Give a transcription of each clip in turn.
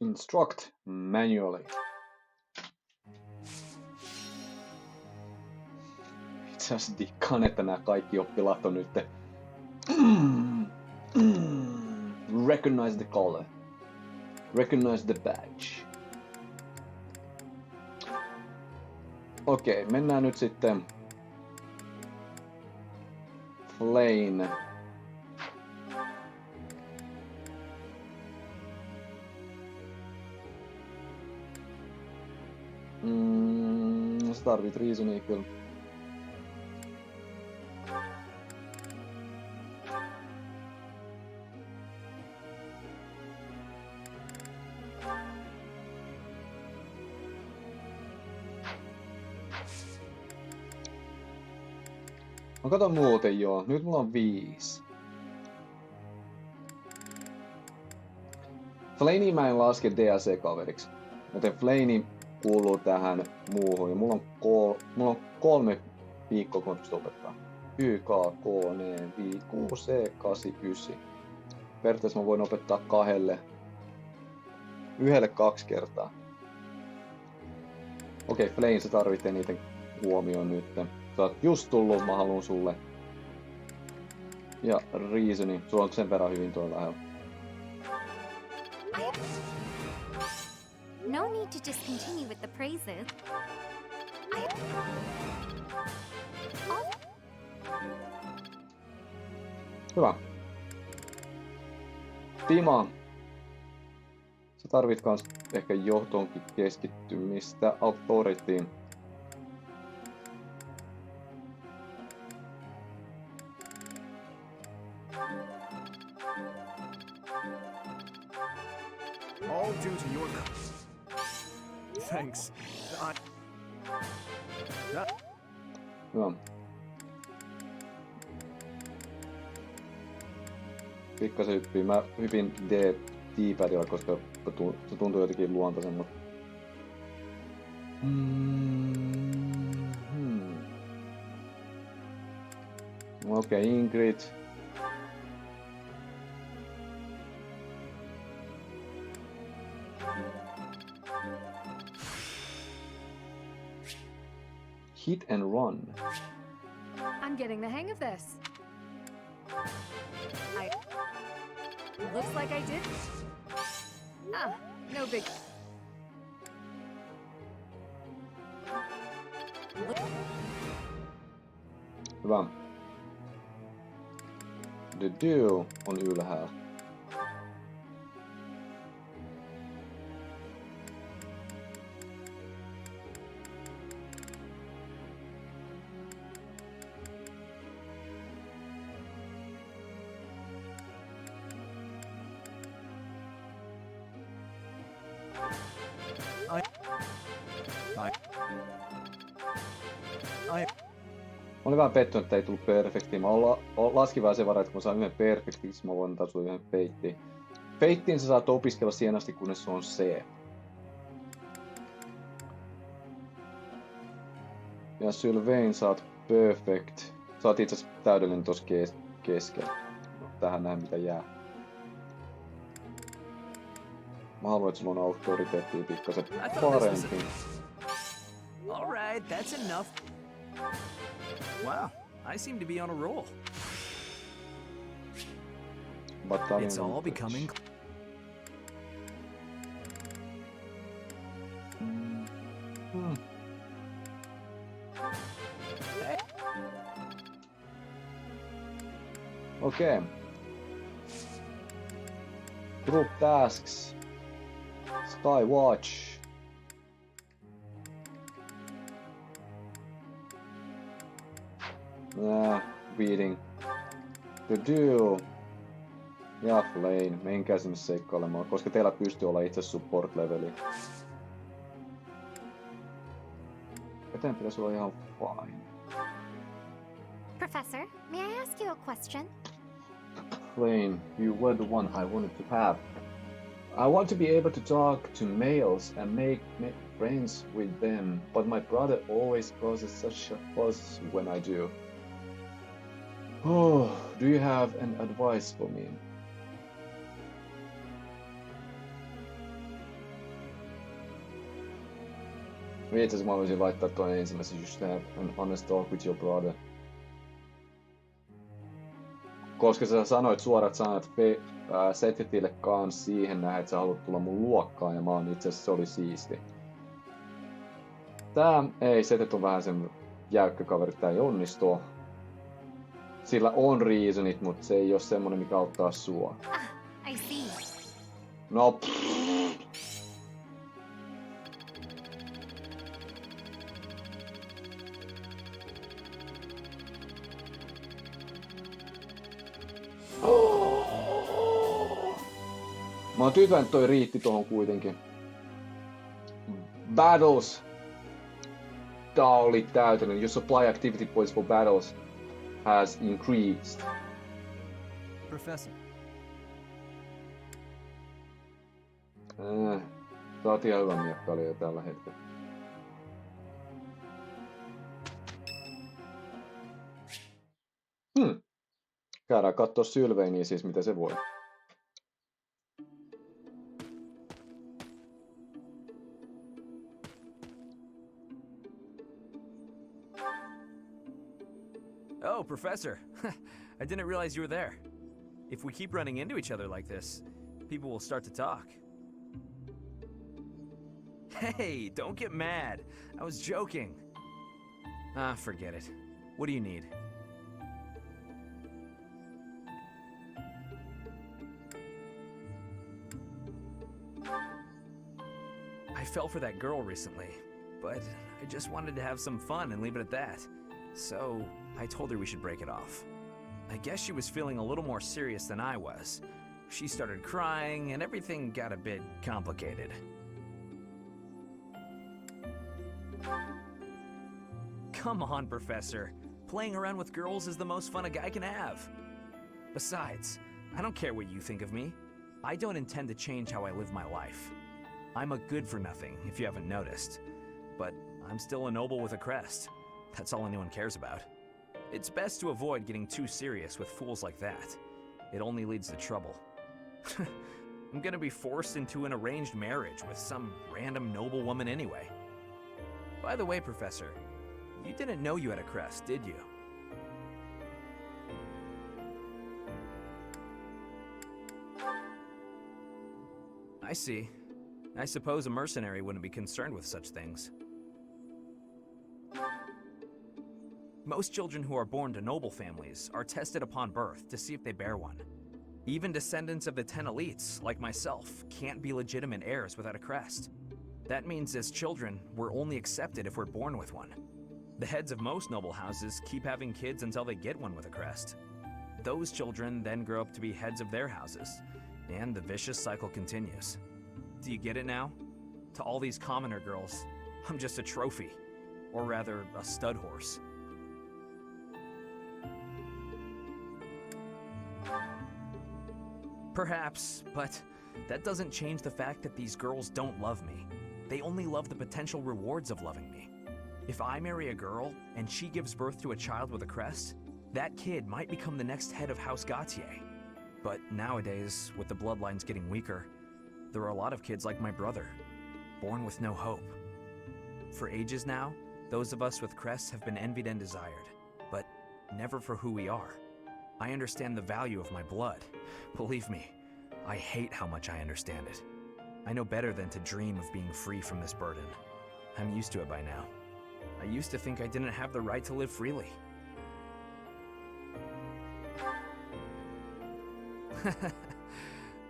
Instruct manually. Itse asiassa dikkaan, että nämä kaikki oppilaat on nyt recognize the color. Recognize the badge. Okei, mennään nyt sitten Flame. Sä tarvit reasonia kyllä. No kato muuten joo, nyt mulla on 5. Flaney mä en laske DLC-kaveriksi, joten Flaney kuuluu tähän muuhun. Ja mulla on 3 viikkoa, kun pystyy opettaa. Y, K, K, N, 5, 6, C, 8, 9. Periaatteessa mä voin opettaa 1 2 kertaa. Okei, Flame, sä tarvitsee niiden huomioon nyt. Sä oot just tullut, mä haluun sulle. Ja reasoni, sulla on sen verran hyvin tuolla lähellä. No need to just continue with the praises. Hyvä. Tima. Sä tarvit kans ehkä johtoonkin keskittymistä authorityyn. All due to your... Thanks. Hyvä. Pikkasen hyppii. Mä hypin D-padilla, koska se tuntuu jotenkin luontaisemmalta. Okei, Ingrid. Hit and run. I'm getting the hang of this. Looks like I did. No big. Hyvä. The Duo on ylhäällä. Mä olin vähän pettynyt, että ei tullut perfektiin. Mä laskin vähän sen varan, että kun mä saan yhden perfektiksi, mä voin antaa sulle yhden feittiin. Feittiin sä saat opiskella siihen asti, kunnes se on C. Ja Sylvain saat perfect. Sä oot itse asiassa täydellinen tossa keskellä. No, tähän näin mitä jää. Mä haluan, että sulla on autoriteettia pikkasen parempi. Alright, that's enough. Wow, I seem to be on a roll. It's all becoming... Okay. Group tasks. Skywatch. Beating. The Duo. Ja Flame. Menkää sinne seikkailemaan, koska teillä pystyy olla itse support-leveli. Joten pitäisi olla ihan fine. Professor, may I ask you a question? Flame, you were the one I wanted to have. I want to be able to talk to males and make friends with them, but my brother always causes such a fuss when I do. Oh, do you have an advice for me? Itse asiassa mä voisin laittaa tuon ensimmäisen just have an honest talk with your brother. Koska sä sanoit suorat sanat Setitille kans siihen näin, että sä haluat tulla mun luokkaan ja mä oon itse asiassa, se oli siisti. Tää ei, Setit on vähän sen jäykkä kaveri, tää ei onnistu. Sillä on reasonit, mutta se ei oo semmonen, mikä auttaa sua. I see. No mä oon tyytyväinen, että toi riitti tohon kuitenkin. Battles. Tää oli täytänyt. Your supply activity points for battles has increased. Professor. Sä oot ihan hyvä miekkailija tällä hetkellä. Käydään kattoo Sylveiniä siis, mitä se voi. Oh, Professor. I didn't realize you were there. If we keep running into each other like this, people will start to talk. Hey, don't get mad. I was joking. Forget it. What do you need? I fell for that girl recently, but I just wanted to have some fun and leave it at that. So, I told her we should break it off. I guess she was feeling a little more serious than I was. She started crying, and everything got a bit complicated. Come on, Professor. Playing around with girls is the most fun a guy can have. Besides, I don't care what you think of me. I don't intend to change how I live my life. I'm a good-for-nothing, if you haven't noticed. But I'm still a noble with a crest. That's all anyone cares about. It's best to avoid getting too serious with fools like that. It only leads to trouble. I'm gonna be forced into an arranged marriage with some random noble woman anyway. By the way, Professor, you didn't know you had a crest, did you? I see. I suppose a mercenary wouldn't be concerned with such things. Most children who are born to noble families are tested upon birth to see if they bear one. Even descendants of the 10 elites, like myself, can't be legitimate heirs without a crest. That means as children, we're only accepted if we're born with one. The heads of most noble houses keep having kids until they get one with a crest. Those children then grow up to be heads of their houses, and the vicious cycle continues. Do you get it now? To all these commoner girls, I'm just a trophy. Or rather, a stud horse. Perhaps, but that doesn't change the fact that these girls don't love me. They only love the potential rewards of loving me. If I marry a girl and she gives birth to a child with a crest, that kid might become the next head of House Gautier. But nowadays, with the bloodlines getting weaker, there are a lot of kids like my brother, born with no hope. For ages now, those of us with crests have been envied and desired, but never for who we are. I understand the value of my blood. Believe me, I hate how much I understand it. I know better than to dream of being free from this burden. I'm used to it by now. I used to think I didn't have the right to live freely.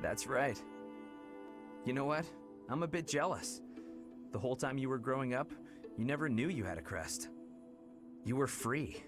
That's right. You know what? I'm a bit jealous. The whole time you were growing up, you never knew you had a crest. You were free.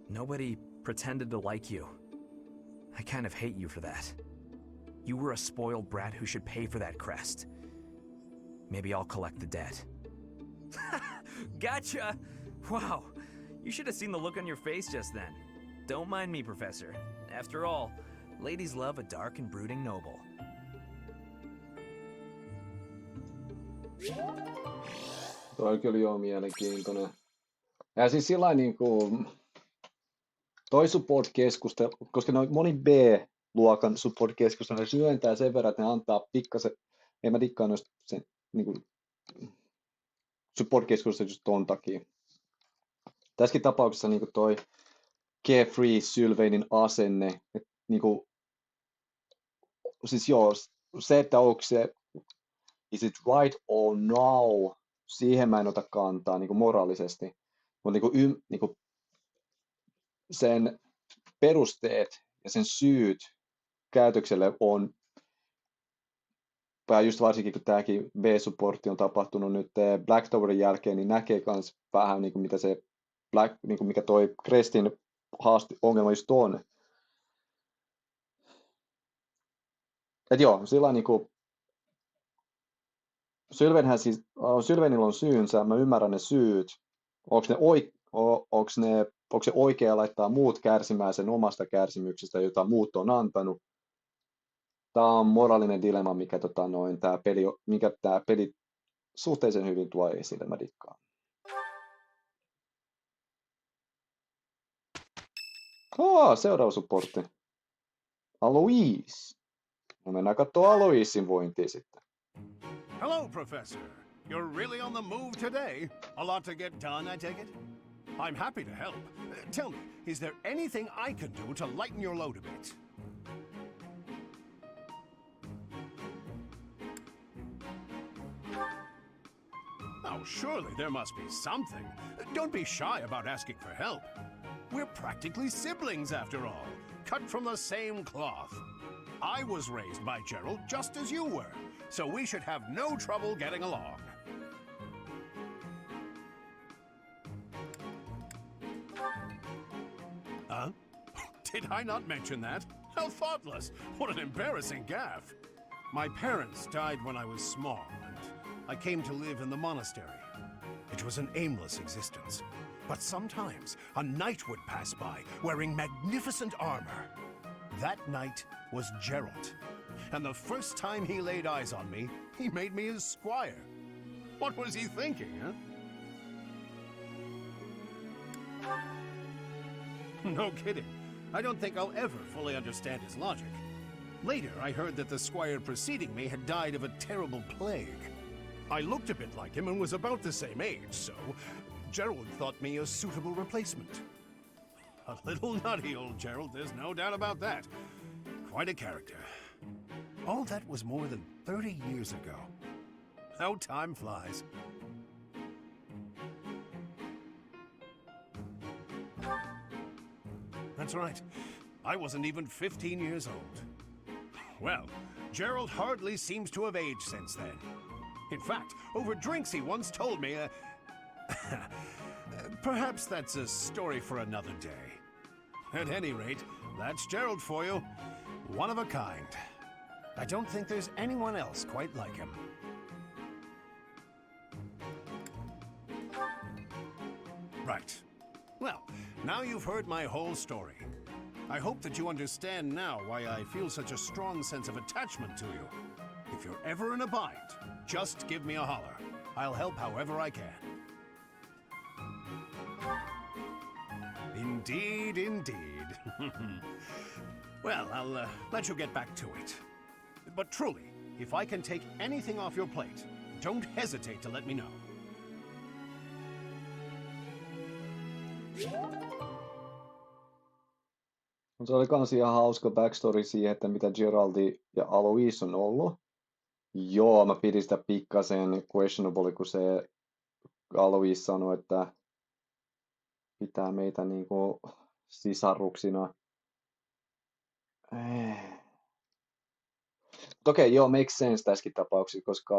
Nobody pretended to like you. I kind of hate you for that. You were a spoiled brat who should pay for that crest. Maybe I'll collect the debt. Gotcha! Wow, you should have seen the look on your face just then. Don't mind me, Professor. After all, ladies love a dark and brooding noble. Toi kyllä joo mielenkiintoinen. Ja siis sillain niinku toi support-keskustelu, koska noin moni B-luokan support-keskustelu, ne syöntää sen verran, että ne antaa pikkasen, en mä dikkaa noista sen niinku support-keskustelussa just ton takia. Tässäkin tapauksessa niin toi carefree Sylvainin asenne, että niin kuin, siis joo, se, että onko se is it right or no, siihen mä en ota kantaa niin kuin moraalisesti, mutta niin kuin sen perusteet ja sen syyt käytökselle on, just varsinkin kun tämäkin B-supportti on tapahtunut nyt Black Towerin jälkeen, niin näkee myös vähän niin kuin mitä se Black, niin kuin mikä toi Crestin ongelma just on. Et joo, sillä niin kuin Sylvainilla on syynsä, mä ymmärrän ne syyt. Onko se oikea laittaa muut kärsimään sen omasta kärsimyksestä, jota muut on antanut? Tämä on moraalinen dilemma, mikä tämä peli suhteellisen hyvin tuo esille, mä dikkaan. Seuraava supportti. Alois. No mennään katsoa Aloisin vointia sitten. Hello, Professor. You're really on the move today. A lot to get done, I take it? I'm happy to help. Tell me, is there anything I can do to lighten your load a bit? Oh, surely there must be something. Don't be shy about asking for help. We're practically siblings, after all, cut from the same cloth. I was raised by Gerald just as you were, so we should have no trouble getting along. Huh? Did I not mention that? How thoughtless! What an embarrassing gaffe! My parents died when I was small, and I came to live in the monastery. It was an aimless existence. But sometimes a knight would pass by wearing magnificent armor. That knight was Gerald. And the first time he laid eyes on me, he made me his squire. What was he thinking, huh? No kidding. I don't think I'll ever fully understand his logic. Later, I heard that the squire preceding me had died of a terrible plague. I looked a bit like him and was about the same age, so Gerald thought me a suitable replacement. A little nutty, old Gerald, there's no doubt about that. Quite a character. All that was more than 30 years ago. How time flies. That's right. I wasn't even 15 years old. Well, Gerald hardly seems to have aged since then. In fact, over drinks he once told me, perhaps that's a story for another day. At any rate, that's Gerald for you. One of a kind. I don't think there's anyone else quite like him. Right. Well, now you've heard my whole story. I hope that you understand now why I feel such a strong sense of attachment to you. If you're ever in a bind, just give me a holler. I'll help however I can. Indeed, indeed. Well, I'll let you get back to it. But truly, if I can take anything off your plate, don't hesitate to let me know. Se oli kans ihan hauska backstory siihen, että mitä Geraldi ja Alois on ollut. Joo, mä pidin sitä pikkasen questionable, kun se Alois sanoi, että pitää meitä niinku sisaruksina. Okei, joo, makes sense tässäkin tapauksessa, koska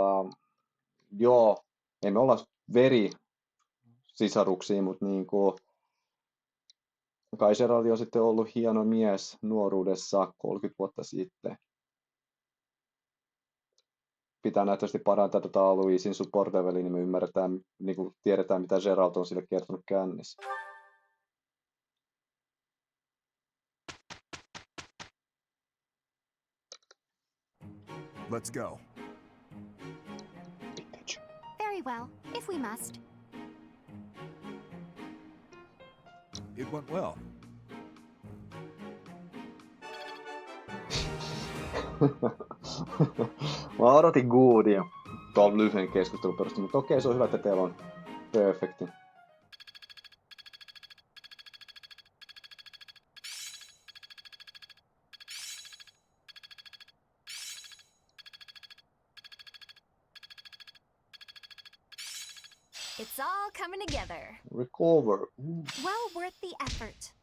joo, emme olla sisaruksia, mutta niinku kai Geraldi on sitten ollut hieno mies nuoruudessa 30 vuotta sitten. Pitää nähtävästi parantaa tätä Aloisin support leveliä, niin me ymmärretään, niin kuin tiedetään, mitä Gerald on sille kertonut kännissä. Let's go. Very well, if we must. It went well. Mä odotin goodia. tuolla lyhyen keskustelun perusteella, mutta okei, se on hyvä, että teillä on perfekti. It's all coming together. Recover. Well worth the effort.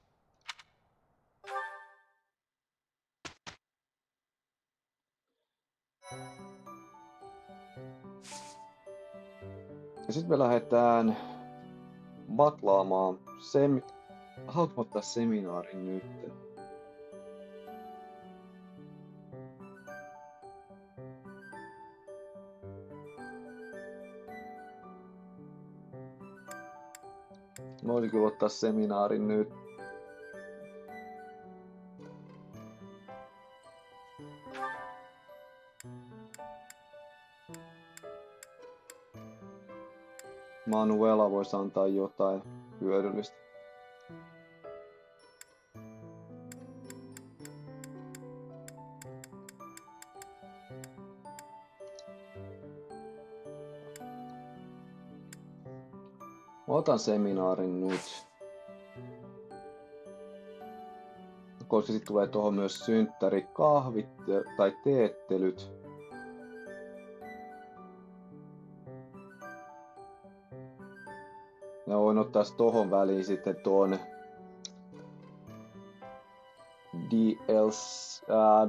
Ja sitten me lähdetään batlaamaan. Haluatko ottaa seminaarin nyt? Mä voisin kyllä ottaa seminaarin nyt. Manuela voisi antaa jotain hyödyllistä. Otan seminaarin nyt. Koska sitten tulee tuohon myös synttärikahvit tai teettelyt. Ja voin ottaa tohon väliin sitten tuon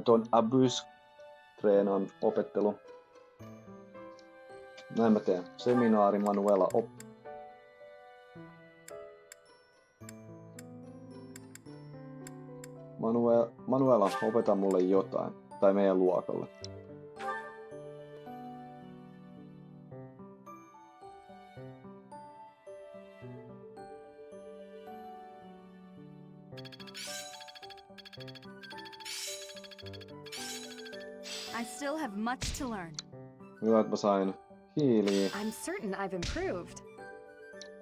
tuon Abyss-treenan opettelu. Näin mä teen. Seminaari Manuela Manuela, opeta mulle jotain. Tai meidän luokalle. I still have much to learn. Hyvä, että mä sain hiiliä. I'm certain I've improved.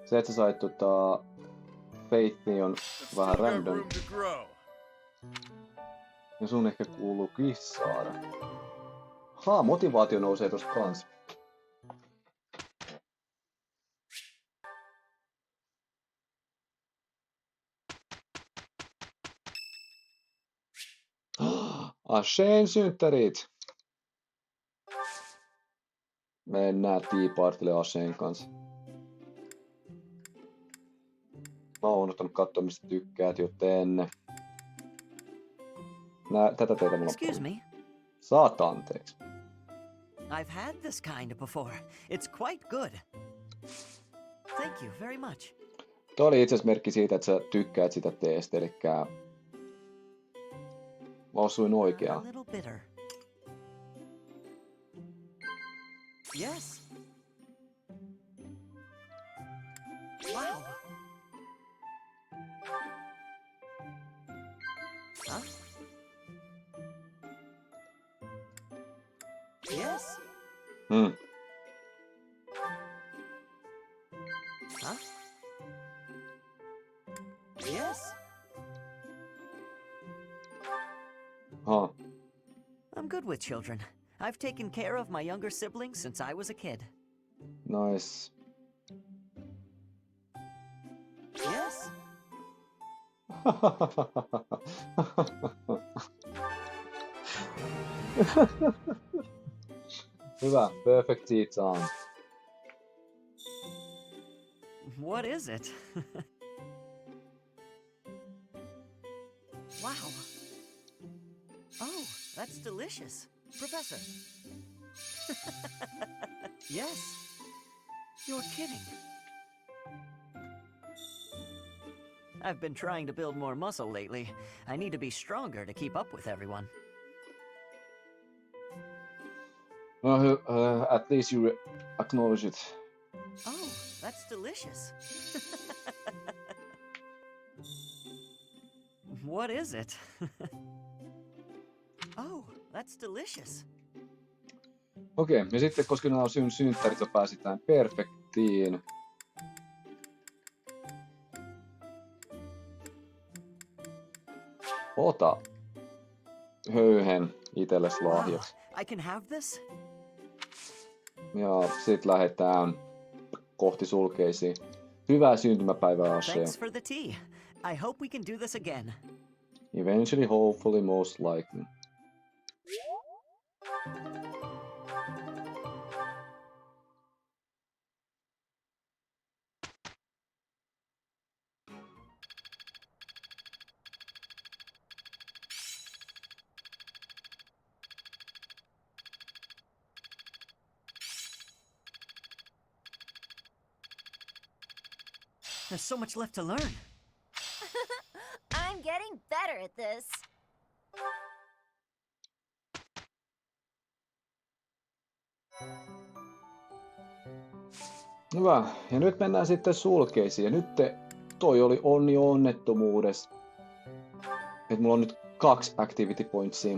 Se, että sä sait Faithia on vähän random. Ja sun ehkä kuuluu saada. Motivaatio nousee tosta kans. Asheen synttärit! Mennään Tea Partylle Asheen kanssa. Mä oon unohtanut katsoa, mistä tykkäät, joten... Tätä teitä mulla on. Excuse me. Saat anteeksi. I've had this kind before. It's quite good. Thank you very much. Tuo oli itse asiassa merkki siitä, että sä tykkäät sitä teestä, elikkä... Mä osuin A oikeaan. little bitter. Yes. Wow. Huh? Yes. Hmm. Huh? Yes. I'm good with children. I've taken care of my younger siblings since I was a kid. Nice. Yes. Hyvä, perfect seats on. What is it? Wow. Oh, that's delicious. Professor. Yes. You're kidding. I've been trying to build more muscle lately. I need to be stronger to keep up with everyone. At least you acknowledge it. Oh, that's delicious. What is it? Oh, that's delicious. Okei, ja sitten koska nämä on synttärit, sä pääsitään perfektiin. Ota höyhen itelles lahjaksi. I can have this? Ja sit lähdetään kohti sulkeisiin. Hyvää syntymäpäivää, Ashe. Thanks for the tea. I hope we can do this again. Eventually, hopefully, most likely. There's so much left to learn. I'm getting better at this. Hyvä. Ja nyt mennään sitten sulkeisiin. Ja nyt toi oli onni onnettomuudessa. Et mulla on nyt 2 activity pointsia.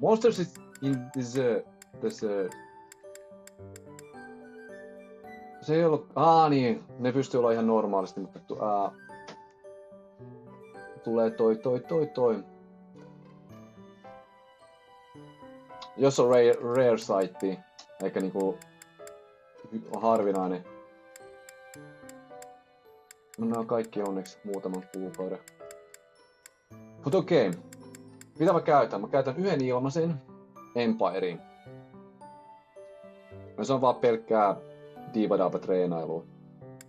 Monsters is in desert. Se ei ollut... niin. Ne pystyy olla ihan normaalisti, mutta tulee toi. Jos on rare site, eikä niinku harvinainen. Nämä on kaikki onneksi muutaman kuukauden. Mut okei. Mitä mä käytän? Mä käytän yhden ilmaisen Empirein. Ja se on vaan pelkkää diivadaapa treenailua.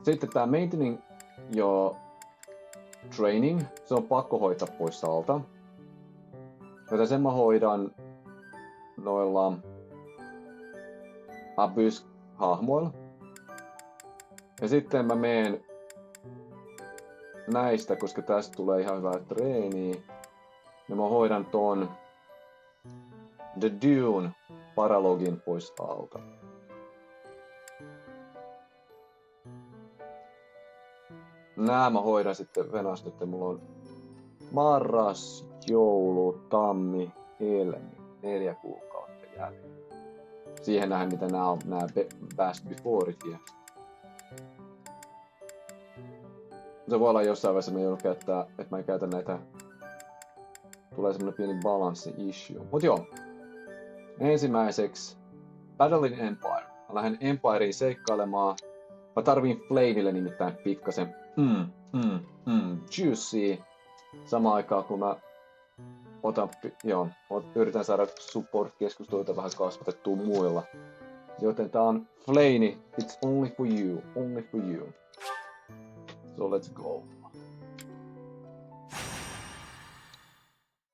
Sitten tää maintaining ja training, se on pakko hoitaa pois alta. Joten sen mä hoidan noilla Abyss-hahmoilla. Ja sitten mä meen näistä, koska tästä tulee ihan hyvää treeniä. Ja mä hoidan ton The Dune Paralogin pois alta. Nää mä hoidan sitten venästä, että mulla on marras, joulu, tammi, helmi, 4 kuukautta jäljellä. Siihen nähdään mitä nää on nää best beforeitkin. Se voi olla jossain vaiheessa mä joudun käyttää, että mä en käytä näitä. Tulee semmonen pieni balance issue. Mut joo. Ensimmäiseksi Battle in Empire. Mä lähden Empireen seikkailemaan. Mä tarviin Flameille nimittäin pikkasen juicy. Samaan aikaan kun mä yritän saada support-keskusteluita vähän kasvatettua muilla. Joten tää on Flaney, it's only for you, only for you. So let's go.